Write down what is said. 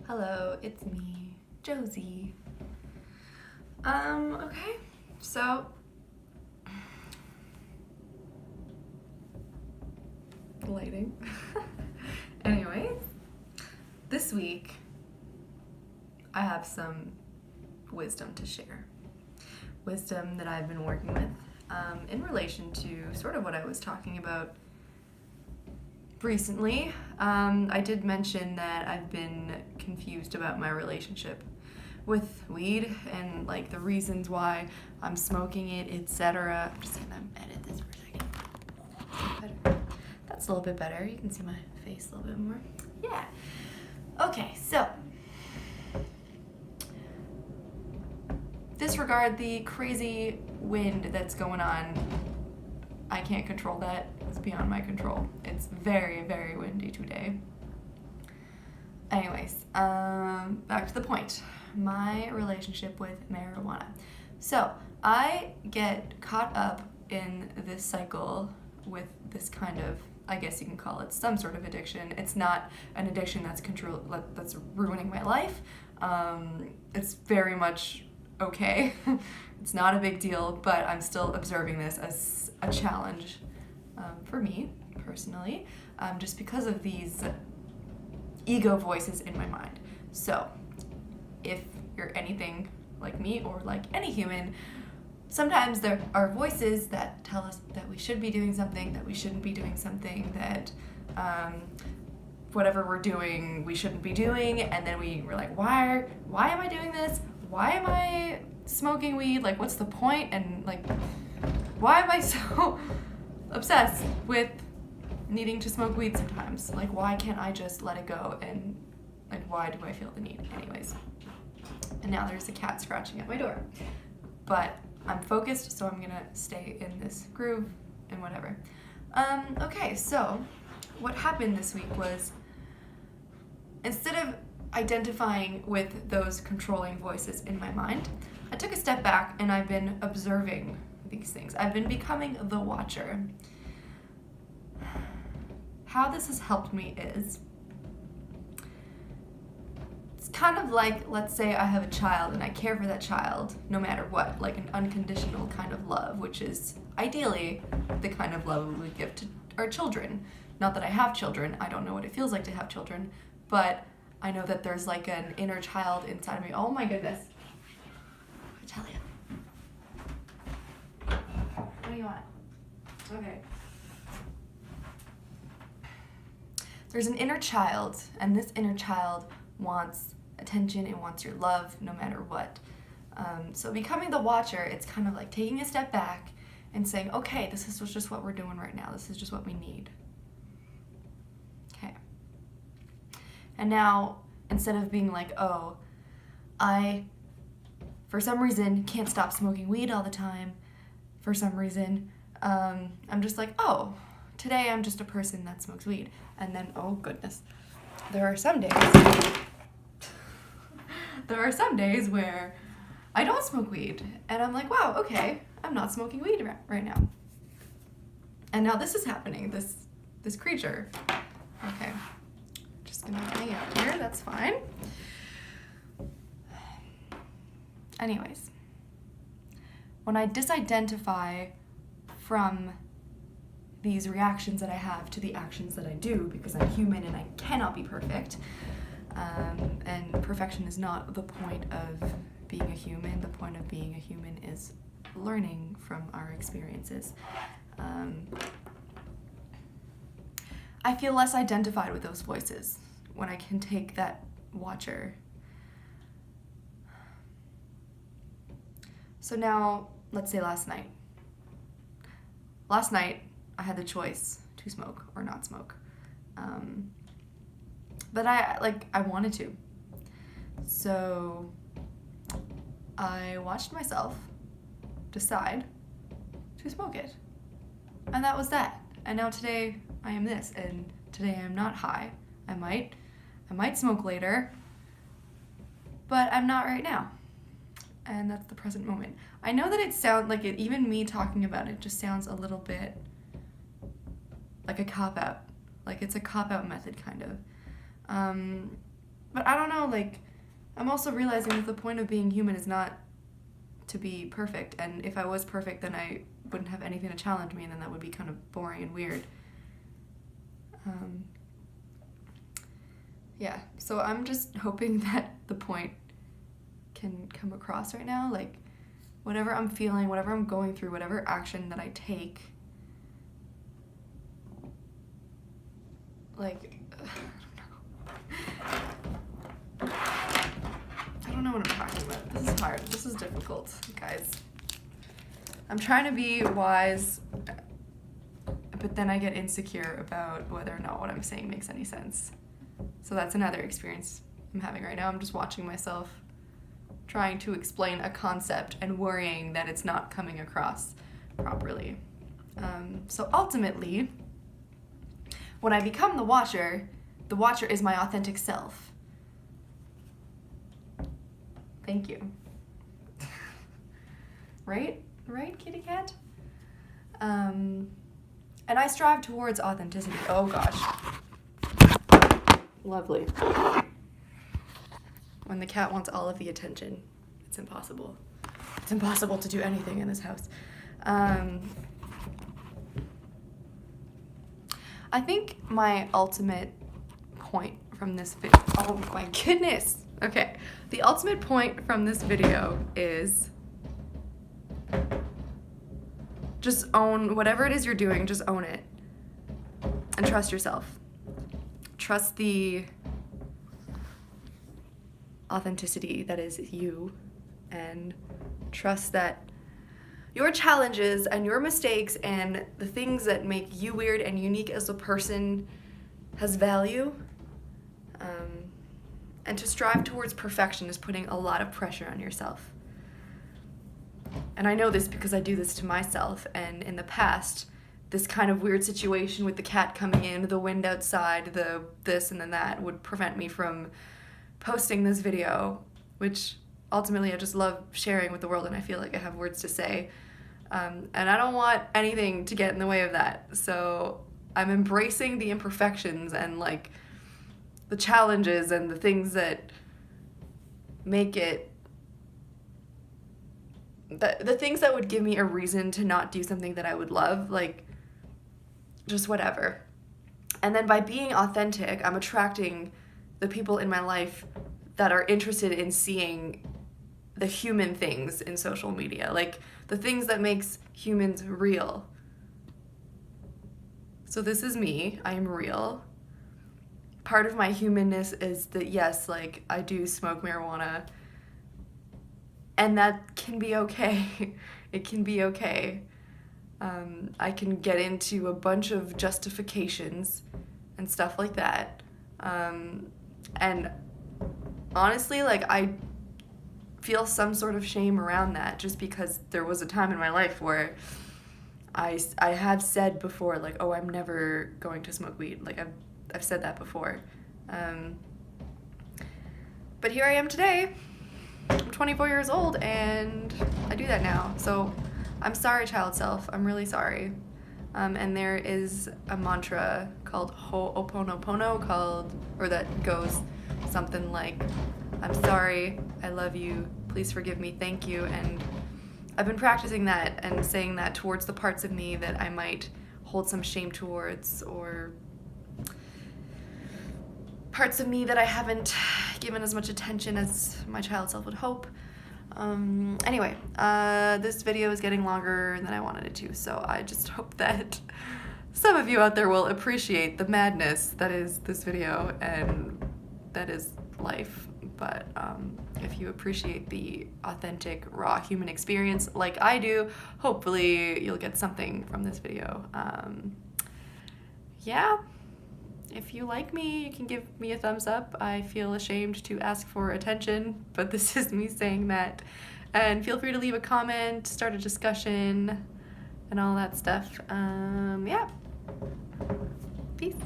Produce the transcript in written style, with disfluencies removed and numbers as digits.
Hello, it's me, Josie. Okay, so lighting. Anyways, this week I have some wisdom to share. Wisdom that I've been working with in relation to sort of what I was talking about recently. I did mention that I've been confused about my relationship with weed and like the reasons why I'm smoking it, etc. I'm just gonna edit this for a second. Better. That's a little bit better. You can see my face a little bit more. Yeah. Okay, so disregard the crazy wind that's going on. I can't control that. It's beyond my control. It's very, very windy today. Anyways, back to the point. My relationship with marijuana. So, I get caught up in this cycle with this kind of, I guess you can call it some sort of addiction. It's not an addiction that's ruining my life. It's very much okay. It's not a big deal, but I'm still observing this as a challenge for me personally, just because of these ego voices in my mind. So, if you're anything like me or like any human, sometimes there are voices that tell us that we should be doing something, that we shouldn't be doing something, that whatever we're doing, we shouldn't be doing, and then we're like, why am I doing this? Why am I smoking weed? Like, what's the point? And like, why am I so obsessed with needing to smoke weed sometimes? Like, why can't I just let it go? And like, why do I feel the need? Anyways. And now there's a cat scratching at my door. But I'm focused, so I'm gonna stay in this groove and whatever. Okay, so what happened this week was, instead of identifying with those controlling voices in my mind, I took a step back and I've been observing these things. I've been becoming the watcher. How this has helped me is, it's kind of like, let's say I have a child and I care for that child no matter what, like an unconditional kind of love, which is ideally the kind of love we give to our children. Not that I have children, I don't know what it feels like to have children, but I know that there's like an inner child inside of me. Oh my goodness. I tell you. What do you want? Okay. There's an inner child, and this inner child wants attention and wants your love no matter what. So becoming the watcher, it's kind of like taking a step back and saying, okay, this is just what we're doing right now. This is just what we need. Okay. And now, instead of being like, oh, I, for some reason, can't stop smoking weed all the time, for some reason, I'm just like, oh, today I'm just a person that smokes weed. And then, oh goodness, there are some days where I don't smoke weed. And I'm like, wow, okay, I'm not smoking weed right now. And now this is happening, this creature. Okay, just gonna hang out here, that's fine. Anyways, when I disidentify from these reactions that I have to the actions that I do, because I'm human and I cannot be perfect, and perfection is not the point of being a human. The point of being a human is learning from our experiences. I feel less identified with those voices when I can take that watcher. So now, let's say last night. Last night, I had the choice to smoke or not smoke. But I wanted to. So I watched myself decide to smoke it. And that was that. And now today I am this, and today I'm not high. I might smoke later, but I'm not right now. And that's the present moment. I know that it sounds like it, even me talking about it just sounds a little bit like a cop-out. Like it's a cop-out method, kind of. But I don't know, like, I'm also realizing that the point of being human is not to be perfect, and if I was perfect, then I wouldn't have anything to challenge me, and then that would be kind of boring and weird. Yeah, so I'm just hoping that the point can come across right now, like, whatever I'm feeling, whatever I'm going through, whatever action that I take, like, I don't know what I'm talking about. This is hard. This is difficult, guys. I'm trying to be wise, but then I get insecure about whether or not what I'm saying makes any sense. So that's another experience I'm having right now. I'm just watching myself trying to explain a concept and worrying that it's not coming across properly. So ultimately, when I become the Watcher is my authentic self. Thank you. Right? Right, kitty cat? And I strive towards authenticity. Oh gosh. Lovely. When the cat wants all of the attention, it's impossible. It's impossible to do anything in this house. I think my ultimate point from this video, oh my goodness. Okay, the ultimate point from this video is just own whatever it is you're doing, just own it. And trust yourself. Trust the authenticity that is you, and trust that your challenges and your mistakes and the things that make you weird and unique as a person has value. And to strive towards perfection is putting a lot of pressure on yourself. And I know this because I do this to myself, and in the past, this kind of weird situation with the cat coming in, the wind outside, the this and then that would prevent me from posting this video, which ultimately I just love sharing with the world, and I feel like I have words to say. And I don't want anything to get in the way of that. So I'm embracing the imperfections and like the challenges and the things that make it, the things that would give me a reason to not do something that I would love, like just whatever. And then by being authentic, I'm attracting the people in my life that are interested in seeing the human things in social media, like the things that makes humans real. So this is me, I am real. Part of my humanness is that, yes, like I do smoke marijuana, and that can be okay. It can be okay. I can get into a bunch of justifications and stuff like that. And honestly, like I feel some sort of shame around that, just because there was a time in my life where I have said before, like, oh, I'm never going to smoke weed. Like I've said that before. But here I am today. I'm 24 years old and I do that now. So I'm sorry, child self. I'm really sorry. And there is a mantra called Ho'oponopono that goes something like, I'm sorry, I love you, please forgive me, thank you. And I've been practicing that and saying that towards the parts of me that I might hold some shame towards, or parts of me that I haven't given as much attention as my child self would hope. Anyway, this video is getting longer than I wanted it to, so I just hope that some of you out there will appreciate the madness that is this video and that is life. But if you appreciate the authentic, raw human experience like I do, hopefully you'll get something from this video. Yeah. If you like me, you can give me a thumbs up. I feel ashamed to ask for attention, but this is me saying that. And feel free to leave a comment, start a discussion, and all that stuff. Yeah. Peace.